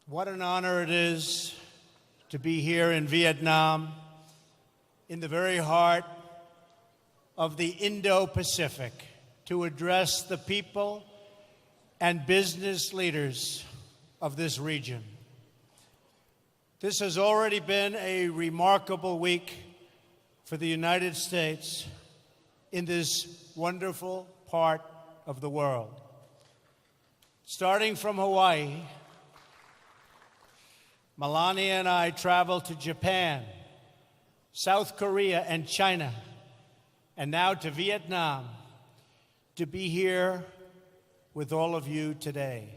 What an honor it is to be here in Vietnam, in the very heart of the Indo-Pacific, to address the people and business leaders of this region. This has already been a remarkable week for the United States in this wonderful part of the world. Starting from Hawaii, Melania and I traveled to Japan, South Korea, and China, and now to Vietnam to be here with all of you today.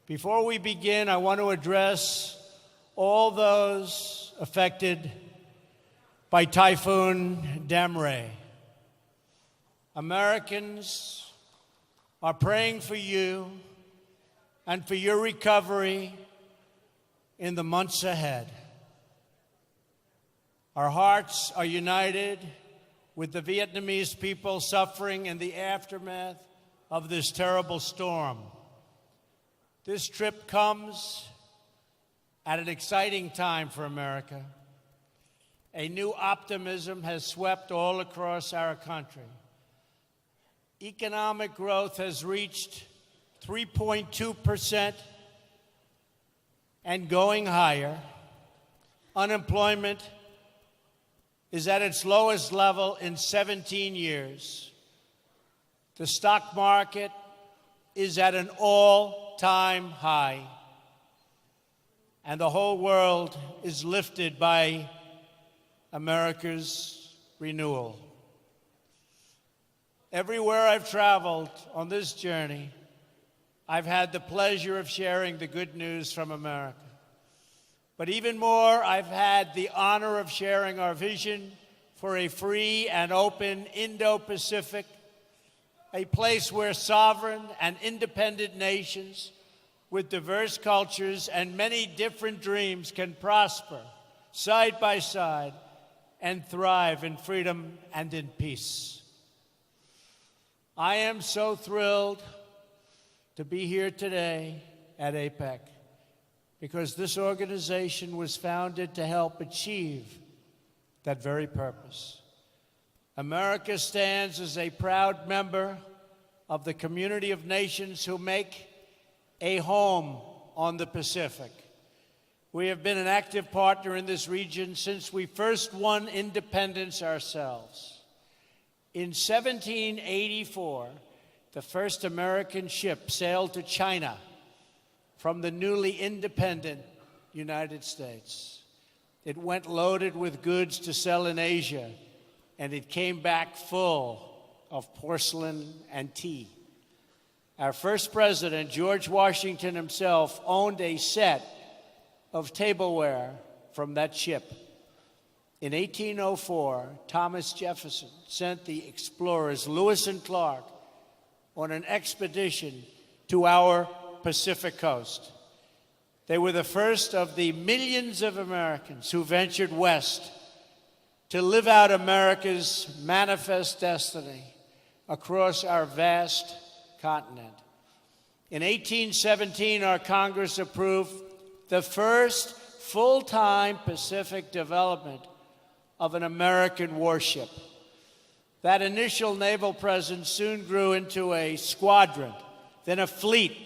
Before we begin, I want to address all those affected by Typhoon Damre. Americans are praying for you and for your recovery in the months ahead. Our hearts are united with the Vietnamese people suffering in the aftermath of this terrible storm. This trip comes at an exciting time for America. A new optimism has swept all across our country. Economic growth has reached 3.2% and going higher. Unemployment is at its lowest level in 17 years. The stock market is at an all-time high. And the whole world is lifted by America's renewal. Everywhere I've traveled on this journey, I've had the pleasure of sharing the good news from America. But even more, I've had the honor of sharing our vision for a free and open Indo-Pacific, a place where sovereign and independent nations with diverse cultures and many different dreams can prosper side by side and thrive in freedom and in peace. I am so thrilled to be here today at APEC because this organization was founded to help achieve that very purpose. America stands as a proud member of the community of nations who make a home on the Pacific. We have been an active partner in this region since we first won independence ourselves. In 1784, the first American ship sailed to China from the newly independent United States. It went loaded with goods to sell in Asia, and it came back full of porcelain and tea. Our first president, George Washington himself, owned a set of tableware from that ship. In 1804, Thomas Jefferson sent the explorers Lewis and Clark on an expedition to our Pacific coast. They were the first of the millions of Americans who ventured west to live out America's manifest destiny across our vast continent. In 1817, our Congress approved the first full-time Pacific development of an American warship. That initial naval presence soon grew into a squadron, then a fleet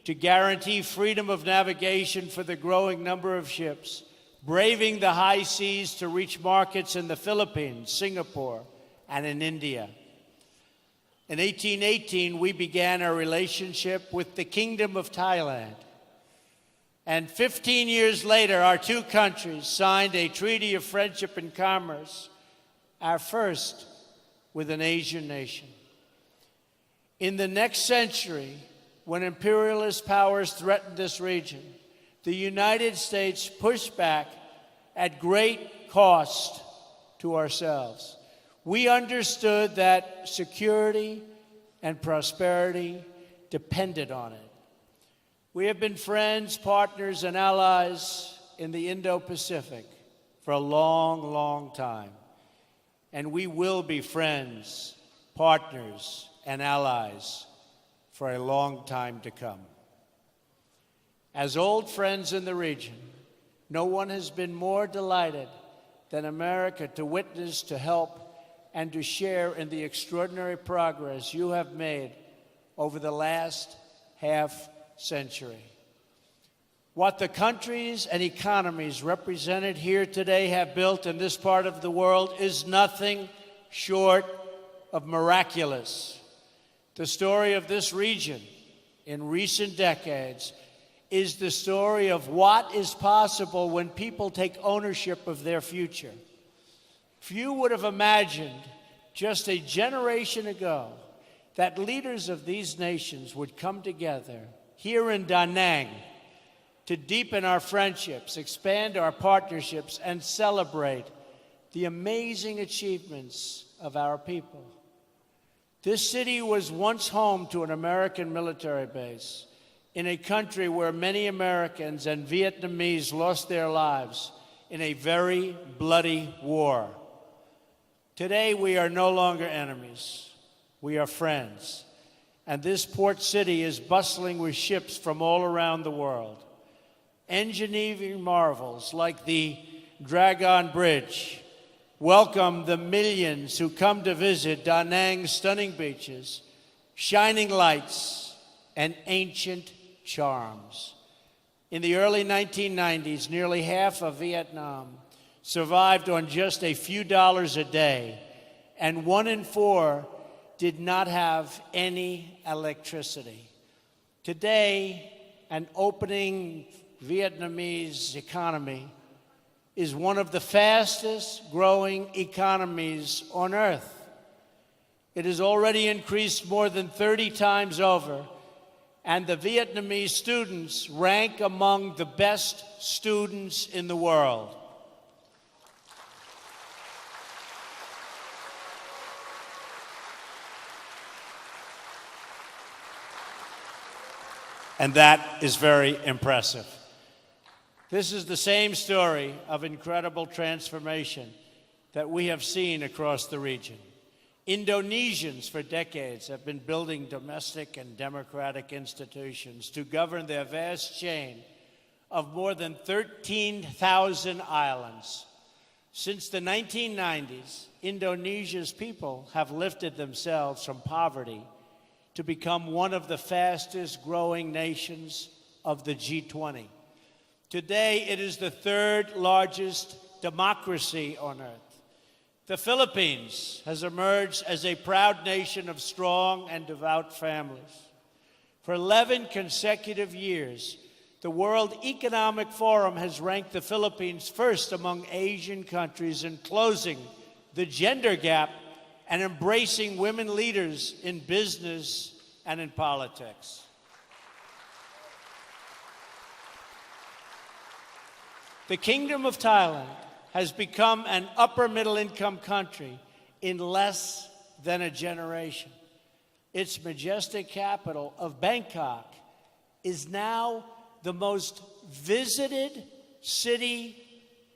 to guarantee freedom of navigation for the growing number of ships, braving the high seas to reach markets in the Philippines, Singapore, and in India. In 1818, we began our relationship with the Kingdom of Thailand. And 15 years later, our two countries signed a treaty of friendship and commerce, our first with an Asian nation. In the next century, when imperialist powers threatened this region, the United States pushed back at great cost to ourselves. We understood that security and prosperity depended on it. We have been friends, partners, and allies in the Indo-Pacific for a long, long time. And we will be friends, partners, and allies for a long time to come. As old friends in the region, no one has been more delighted than America to witness, to help, and to share in the extraordinary progress you have made over the last half-century. What the countries and economies represented here today have built in this part of the world is nothing short of miraculous. The story of this region in recent decades is the story of what is possible when people take ownership of their future. Few would have imagined just a generation ago that leaders of these nations would come together here in Da Nang to deepen our friendships, expand our partnerships, and celebrate the amazing achievements of our people. This city was once home to an American military base in a country where many Americans and Vietnamese lost their lives in a very bloody war. Today, we are no longer enemies. We are friends. And this port city is bustling with ships from all around the world. Engineering marvels like the Dragon Bridge welcome the millions who come to visit Da Nang's stunning beaches, shining lights, and ancient charms. In the early 1990s, nearly half of Vietnam survived on just a few dollars a day, and 1 in 4 did not have any electricity. Today, an opening Vietnamese economy is one of the fastest growing economies on earth. It has already increased more than 30 times over, and the Vietnamese students rank among the best students in the world. And that is very impressive. This is the same story of incredible transformation that we have seen across the region. Indonesians for decades have been building domestic and democratic institutions to govern their vast chain of more than 13,000 islands. Since the 1990s, Indonesia's people have lifted themselves from poverty to become one of the fastest growing nations of the G20. Today, it is the third largest democracy on earth. The Philippines has emerged as a proud nation of strong and devout families. For 11 consecutive years, the World Economic Forum has ranked the Philippines first among Asian countries in closing the gender gap and embracing women leaders in business and in politics. The Kingdom of Thailand has become an upper middle income country in less than a generation. Its majestic capital of Bangkok is now the most visited city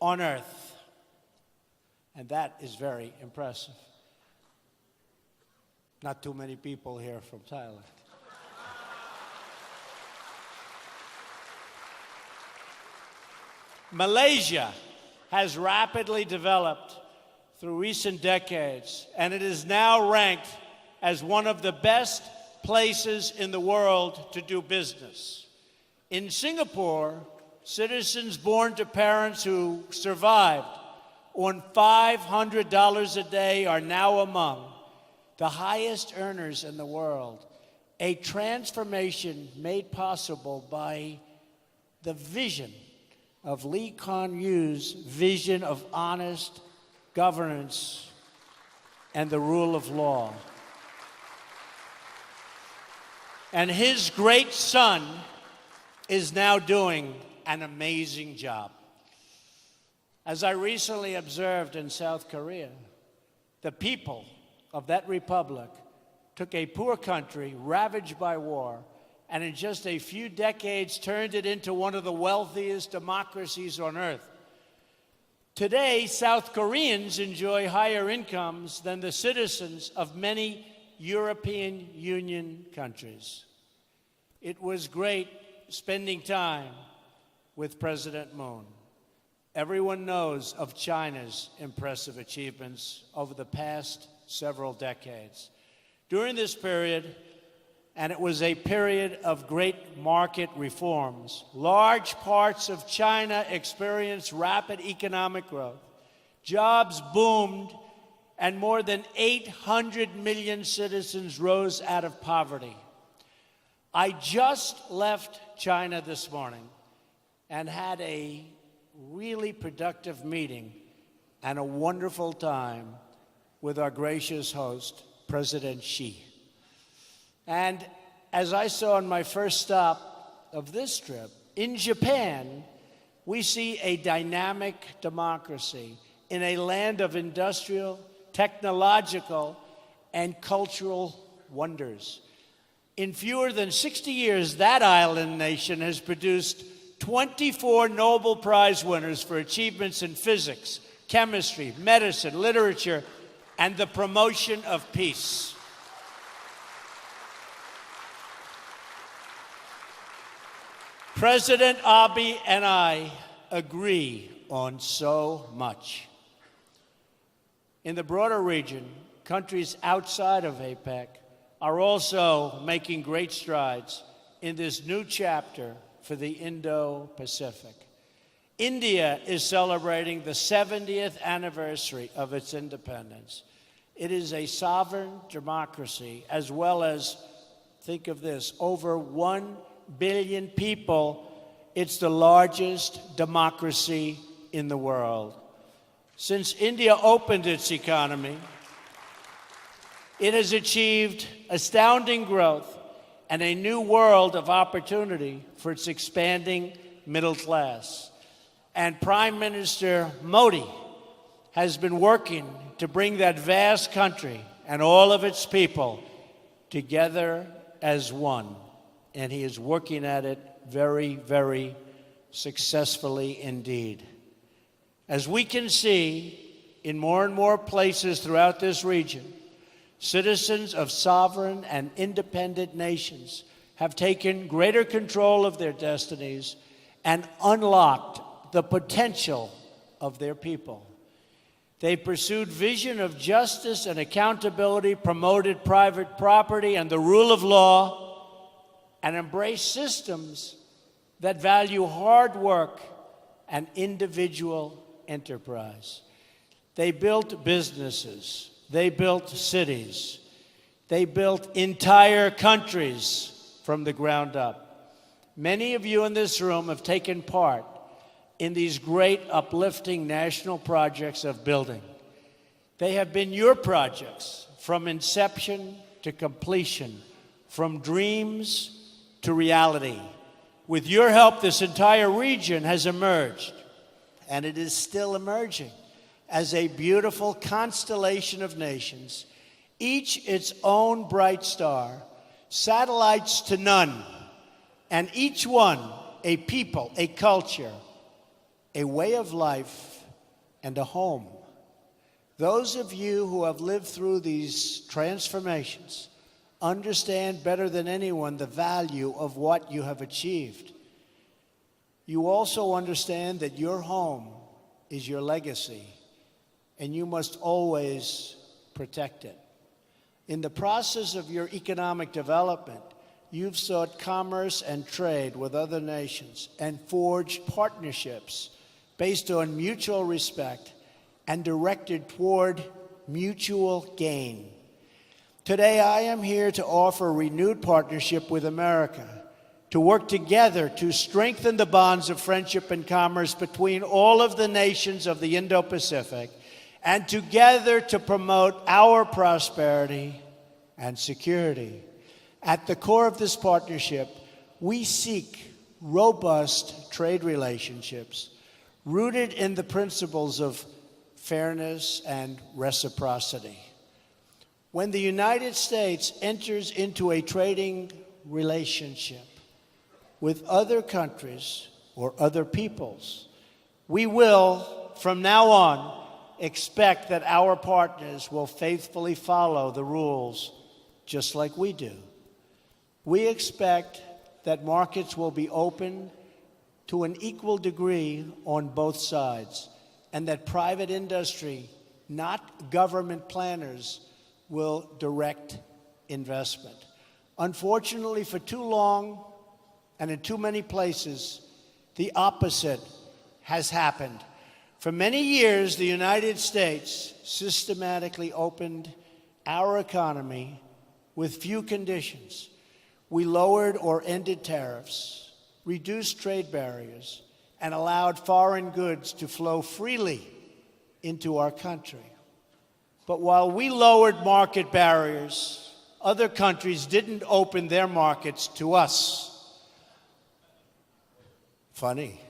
on earth. And that is very impressive. Not too many people here from Thailand. Malaysia has rapidly developed through recent decades, and it is now ranked as one of the best places in the world to do business. In Singapore, citizens born to parents who survived on $500 a day are now among the highest earners in the world, a transformation made possible by the vision of Lee Kuan Yew's vision of honest governance and the rule of law. And his great son is now doing an amazing job. As I recently observed in South Korea, the people of that republic took a poor country ravaged by war and in just a few decades turned it into one of the wealthiest democracies on earth. Today, South Koreans enjoy higher incomes than the citizens of many European Union countries. It was great spending time with President Moon. Everyone knows of China's impressive achievements over the past several decades. During this period, and it was a period of great market reforms, large parts of China experienced rapid economic growth. Jobs boomed, and more than 800 million citizens rose out of poverty. I just left China this morning and had a really productive meeting and a wonderful time with our gracious host, President Xi. And as I saw on my first stop of this trip, in Japan, we see a dynamic democracy in a land of industrial, technological, and cultural wonders. In fewer than 60 years, that island nation has produced 24 Nobel Prize winners for achievements in physics, chemistry, medicine, literature, and the promotion of peace. President Abe and I agree on so much. In the broader region, countries outside of APEC are also making great strides in this new chapter for the Indo-Pacific. India is celebrating the 70th anniversary of its independence. It is a sovereign democracy, as well as, think of this, over 1 billion people. It's the largest democracy in the world. Since India opened its economy, it has achieved astounding growth and a new world of opportunity for its expanding middle class. And Prime Minister Modi has been working to bring that vast country and all of its people together as one. And he is working at it very, very successfully indeed. As we can see in more and more places throughout this region, citizens of sovereign and independent nations have taken greater control of their destinies and unlocked the potential of their people. They pursued vision of justice and accountability, promoted private property and the rule of law, and embraced systems that value hard work and individual enterprise. They built businesses. They built cities. They built entire countries from the ground up. Many of you in this room have taken part in these great uplifting national projects of building. They have been your projects from inception to completion, from dreams to reality. With your help, this entire region has emerged, and it is still emerging, as a beautiful constellation of nations, each its own bright star, satellites to none, and each one a people, a culture, a way of life, and a home. Those of you who have lived through these transformations understand better than anyone the value of what you have achieved. You also understand that your home is your legacy, and you must always protect it. In the process of your economic development, you've sought commerce and trade with other nations and forged partnerships based on mutual respect and directed toward mutual gain. Today, I am here to offer renewed partnership with America, to work together to strengthen the bonds of friendship and commerce between all of the nations of the Indo-Pacific, and together to promote our prosperity and security. At the core of this partnership, we seek robust trade relationships rooted in the principles of fairness and reciprocity. When the United States enters into a trading relationship with other countries or other peoples, we will, from now on, expect that our partners will faithfully follow the rules just like we do. We expect that markets will be open to an equal degree on both sides, and that private industry, not government planners, will direct investment. Unfortunately, for too long and in too many places, the opposite has happened. For many years, the United States systematically opened our economy with few conditions. We lowered or ended tariffs, reduced trade barriers, and allowed foreign goods to flow freely into our country. But while we lowered market barriers, other countries didn't open their markets to us. Funny.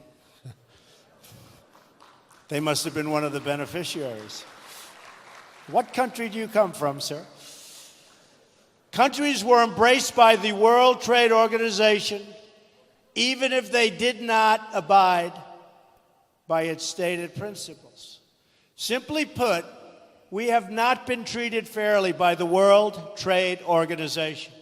They must have been one of the beneficiaries. What country do you come from, sir? Countries were embraced by the World Trade Organization, even if they did not abide by its stated principles. Simply put, we have not been treated fairly by the World Trade Organization.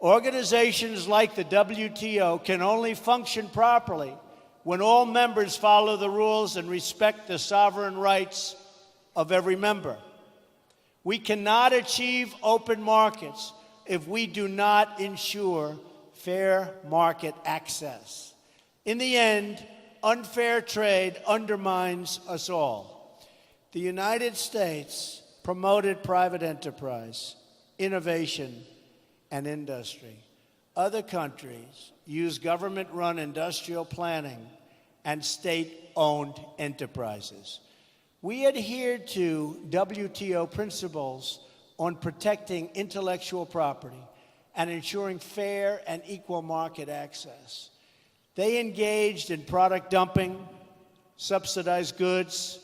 Organizations like the WTO can only function properly when all members follow the rules and respect the sovereign rights of every member. We cannot achieve open markets if we do not ensure fair market access. In the end, unfair trade undermines us all. The United States promoted private enterprise, innovation, and industry. Other countries use government-run industrial planning and state-owned enterprises. We adhere to WTO principles on protecting intellectual property and ensuring fair and equal market access. They engaged in product dumping, subsidized goods,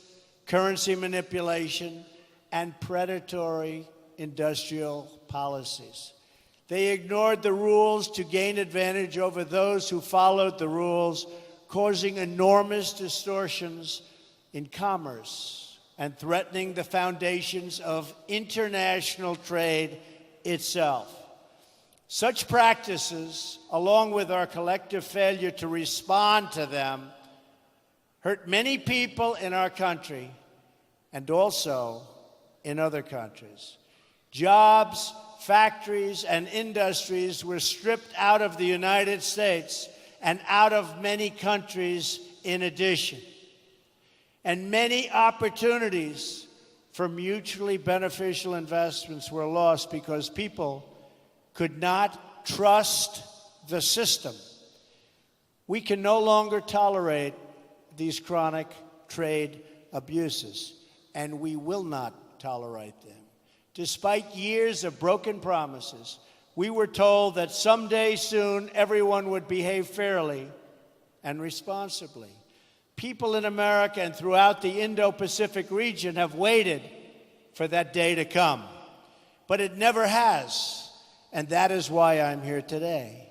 currency manipulation, and predatory industrial policies. They ignored the rules to gain advantage over those who followed the rules, causing enormous distortions in commerce and threatening the foundations of international trade itself. Such practices, along with our collective failure to respond to them, hurt many people in our country and also in other countries. Jobs, factories, and industries were stripped out of the United States and out of many countries in addition. And many opportunities for mutually beneficial investments were lost because people could not trust the system. We can no longer tolerate these chronic trade abuses, and we will not tolerate them. Despite years of broken promises, we were told that someday soon everyone would behave fairly and responsibly. People in America and throughout the Indo-Pacific region have waited for that day to come, but it never has, and that is why I'm here today,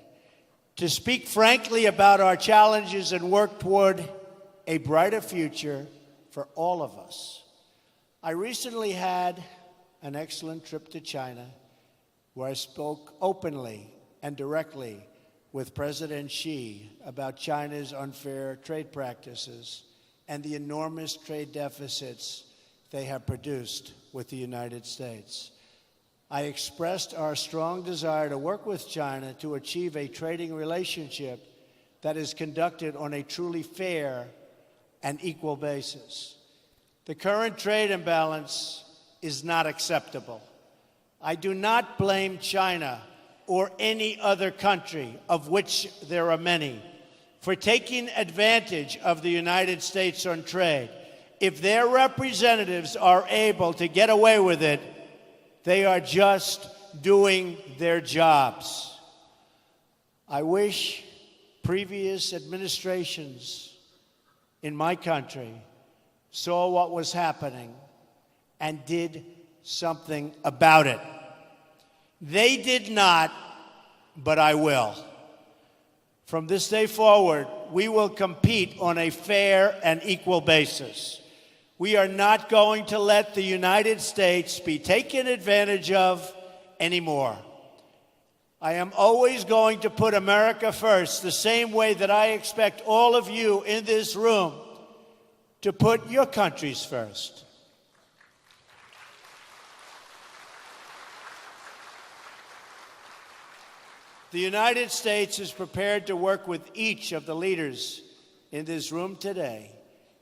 to speak frankly about our challenges and work toward a brighter future for all of us. I recently had an excellent trip to China, where I spoke openly and directly with President Xi about China's unfair trade practices and the enormous trade deficits they have produced with the United States. I expressed our strong desire to work with China to achieve a trading relationship that is conducted on a truly fair and equal basis. The current trade imbalance is not acceptable. I do not blame China or any other country, of which there are many, for taking advantage of the United States on trade. If their representatives are able to get away with it, they are just doing their jobs. I wish previous administrations in my country saw what was happening and did something about it. They did not, but I will. From this day forward, we will compete on a fair and equal basis. We are not going to let the United States be taken advantage of anymore. I am always going to put America first, the same way that I expect all of you in this room to put your countries first. The United States is prepared to work with each of the leaders in this room today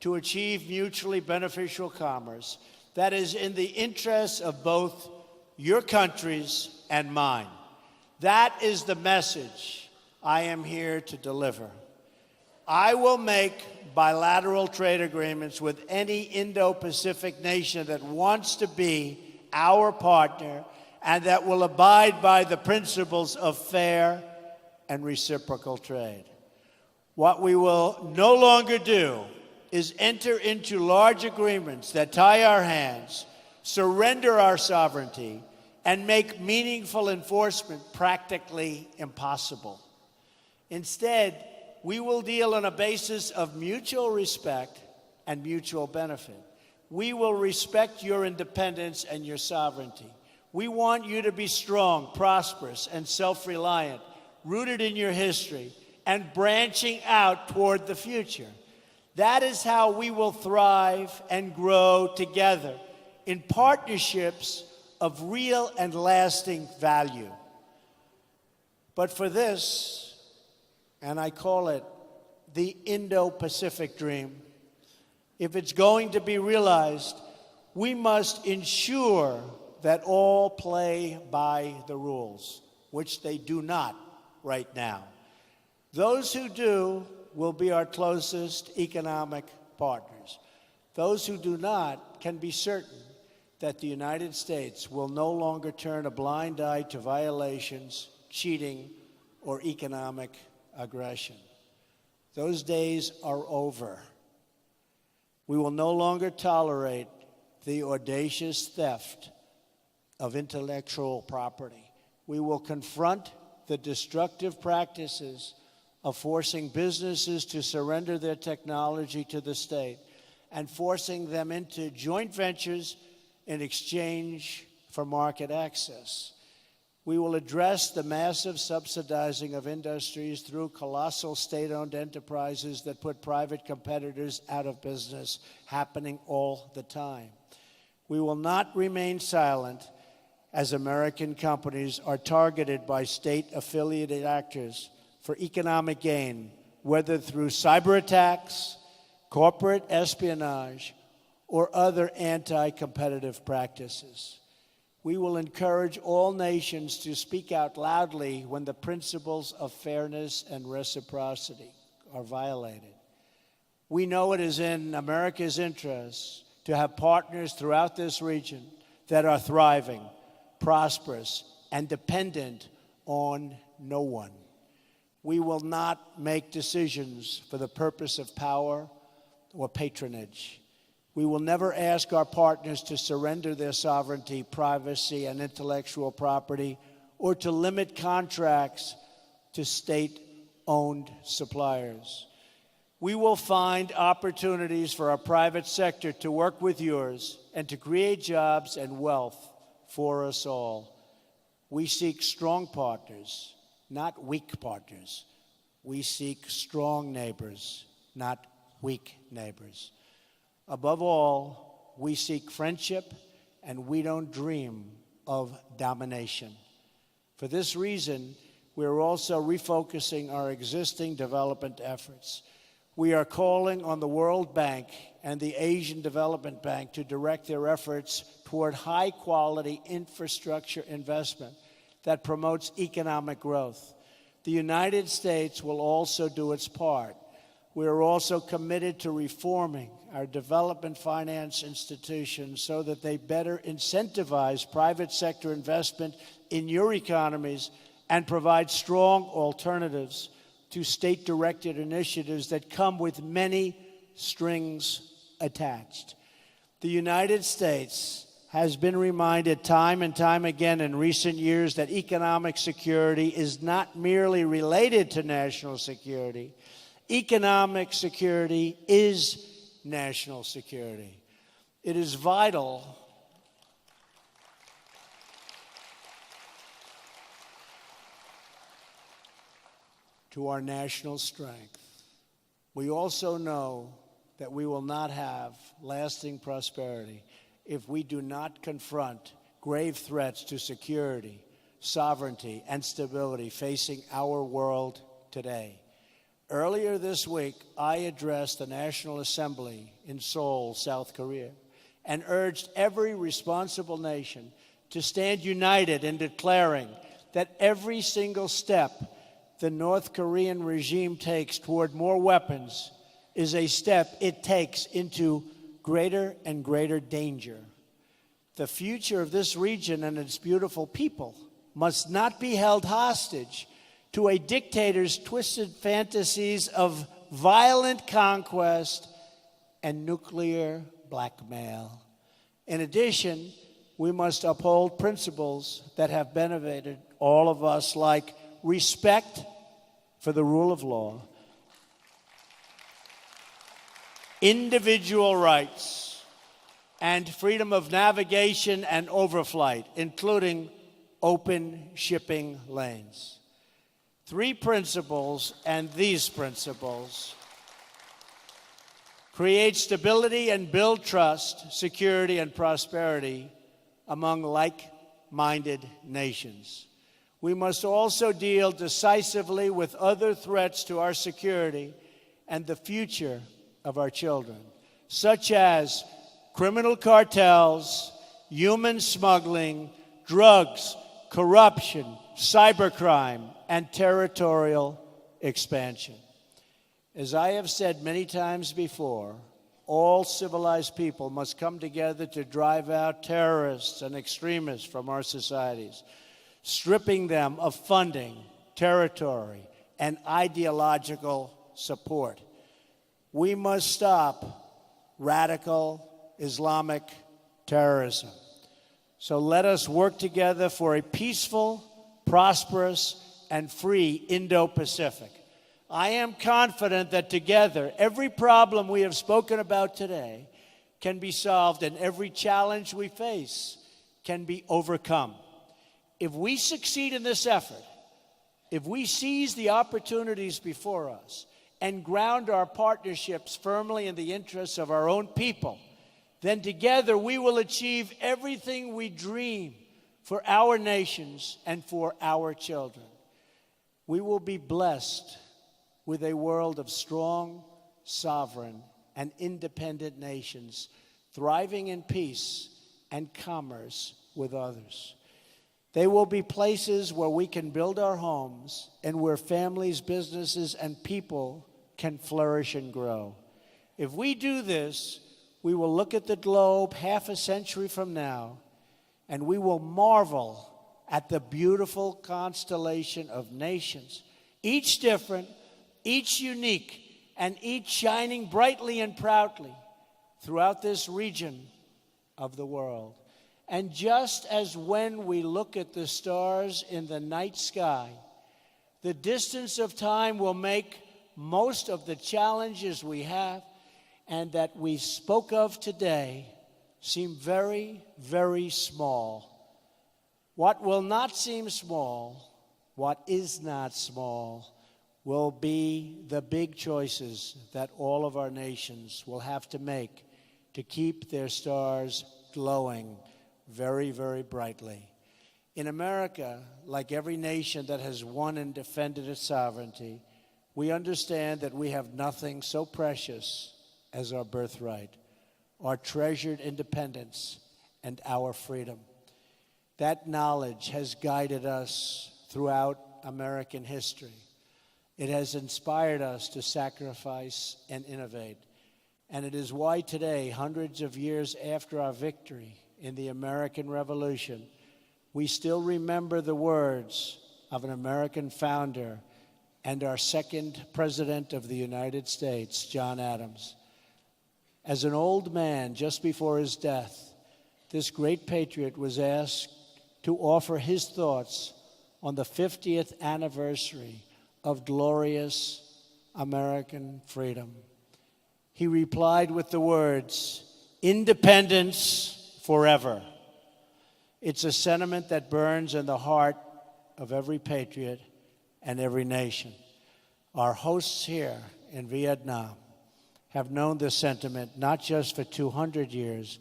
to achieve mutually beneficial commerce that is in the interests of both your countries and mine. That is the message I am here to deliver. I will make bilateral trade agreements with any Indo-Pacific nation that wants to be our partner and that will abide by the principles of fair and reciprocal trade. What we will no longer do is enter into large agreements that tie our hands, surrender our sovereignty, and make meaningful enforcement practically impossible. Instead, we will deal on a basis of mutual respect and mutual benefit. We will respect your independence and your sovereignty. We want you to be strong, prosperous, and self-reliant, rooted in your history, and branching out toward the future. That is how we will thrive and grow together in partnerships of real and lasting value. But for this, and I call it the Indo-Pacific dream, if it's going to be realized, we must ensure that all play by the rules, which they do not right now. Those who do will be our closest economic partners. Those who do not can be certain that the United States will no longer turn a blind eye to violations, cheating, or economic aggression. Those days are over. We will no longer tolerate the audacious theft of intellectual property. We will confront the destructive practices of forcing businesses to surrender their technology to the state and forcing them into joint ventures in exchange for market access. We will address the massive subsidizing of industries through colossal state-owned enterprises that put private competitors out of business, happening all the time. We will not remain silent as American companies are targeted by state-affiliated actors for economic gain, whether through cyber attacks, corporate espionage, or other anti-competitive practices. We will encourage all nations to speak out loudly when the principles of fairness and reciprocity are violated. We know it is in America's interest to have partners throughout this region that are thriving, prosperous, and dependent on no one. We will not make decisions for the purpose of power or patronage. We will never ask our partners to surrender their sovereignty, privacy, and intellectual property, or to limit contracts to state-owned suppliers. We will find opportunities for our private sector to work with yours and to create jobs and wealth for us all. We seek strong partners, not weak partners. We seek strong neighbors, not weak neighbors. Above all, we seek friendship, and we don't dream of domination. For this reason, we're also refocusing our existing development efforts. We are calling on the World Bank and the Asian Development Bank to direct their efforts toward high-quality infrastructure investment that promotes economic growth. The United States will also do its part. We are also committed to reforming our development finance institutions so that they better incentivize private sector investment in your economies and provide strong alternatives to state-directed initiatives that come with many strings attached. The United States has been reminded time and time again in recent years that economic security is not merely related to national security. Economic security is national security. It is vital to our national strength. We also know that we will not have lasting prosperity if we do not confront grave threats to security, sovereignty, and stability facing our world today. Earlier this week, I addressed the National Assembly in Seoul, South Korea, and urged every responsible nation to stand united in declaring that every single step the North Korean regime takes toward more weapons is a step it takes into greater and greater danger. The future of this region and its beautiful people must not be held hostage to a dictator's twisted fantasies of violent conquest and nuclear blackmail. In addition, we must uphold principles that have benefited all of us, like respect for the rule of law, individual rights, and freedom of navigation and overflight, including open shipping lanes. Three principles, and these principles create stability and build trust, security, and prosperity among like-minded nations. We must also deal decisively with other threats to our security and the future of our children, such as criminal cartels, human smuggling, drugs, corruption, cybercrime, and territorial expansion. As I have said many times before, all civilized people must come together to drive out terrorists and extremists from our societies, stripping them of funding, territory, and ideological support. We must stop radical Islamic terrorism. So let us work together for a peaceful, prosperous, and free Indo-Pacific. I am confident that together, every problem we have spoken about today can be solved and every challenge we face can be overcome. If we succeed in this effort, if we seize the opportunities before us and ground our partnerships firmly in the interests of our own people, then together we will achieve everything we dream for our nations and for our children. We will be blessed with a world of strong, sovereign, and independent nations thriving in peace and commerce with others. They will be places where we can build our homes and where families, businesses, and people can flourish and grow. If we do this, we will look at the globe half a century from now, and we will marvel at the beautiful constellation of nations, each different, each unique, and each shining brightly and proudly throughout this region of the world. And just as when we look at the stars in the night sky, the distance of time will make most of the challenges we have and that we spoke of today seem very, very small. What will not seem small, what is not small, will be the big choices that all of our nations will have to make to keep their stars glowing very, very brightly. In America, like every nation that has won and defended its sovereignty, we understand that we have nothing so precious as our birthright, our treasured independence, and our freedom. That knowledge has guided us throughout American history. It has inspired us to sacrifice and innovate. And it is why today, hundreds of years after our victory in the American Revolution, we still remember the words of an American founder and our second president of the United States, John Adams. As an old man, just before his death, this great patriot was asked to offer his thoughts on the 50th anniversary of glorious American freedom. He replied with the words, "Independence forever." It's a sentiment that burns in the heart of every patriot and every nation. Our hosts here in Vietnam have known this sentiment not just for 200 years,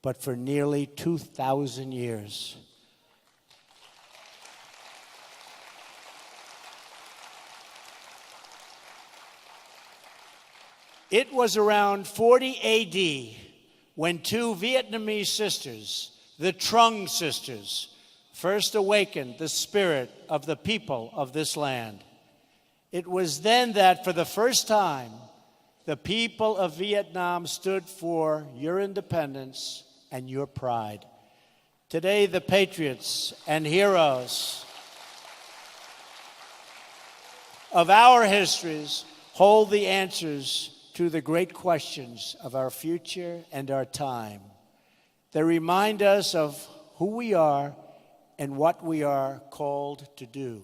but for nearly 2,000 years. It was around 40 AD when two Vietnamese sisters, the Δ쌓NG sisters, first awakened the spirit of the people of this land. It was then that, for the first time, the people of Vietnam stood for your independence and your pride. Today, the patriots and heroes of our histories hold the answers to the great questions of our future and our time. They remind us of who we are and what we are called to do.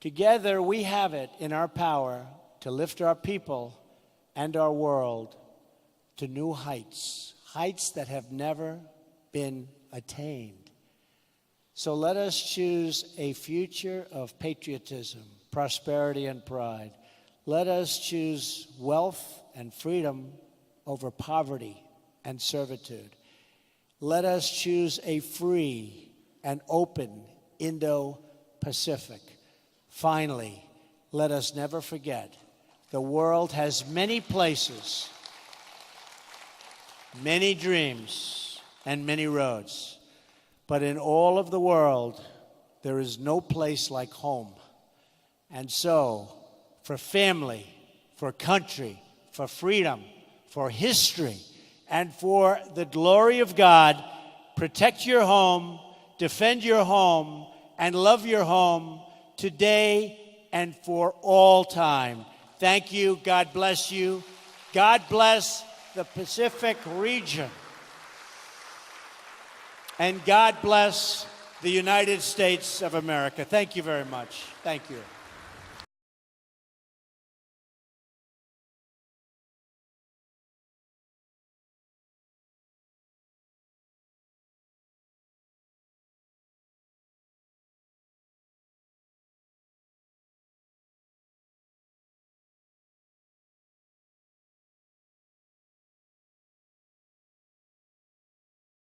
Together, we have it in our power to lift our people and our world to new heights, heights that have never been attained. So let us choose a future of patriotism, prosperity, and pride. Let us choose wealth and freedom over poverty and servitude. Let us choose a free and open Indo-Pacific. Finally, let us never forget, the world has many places, many dreams, and many roads. But in all of the world, there is no place like home. And so, for family, for country, for freedom, for history, and for the glory of God, protect your home, defend your home, and love your home today and for all time. Thank you. God bless you. God bless the Pacific region. And God bless the United States of America. Thank you very much. Thank you.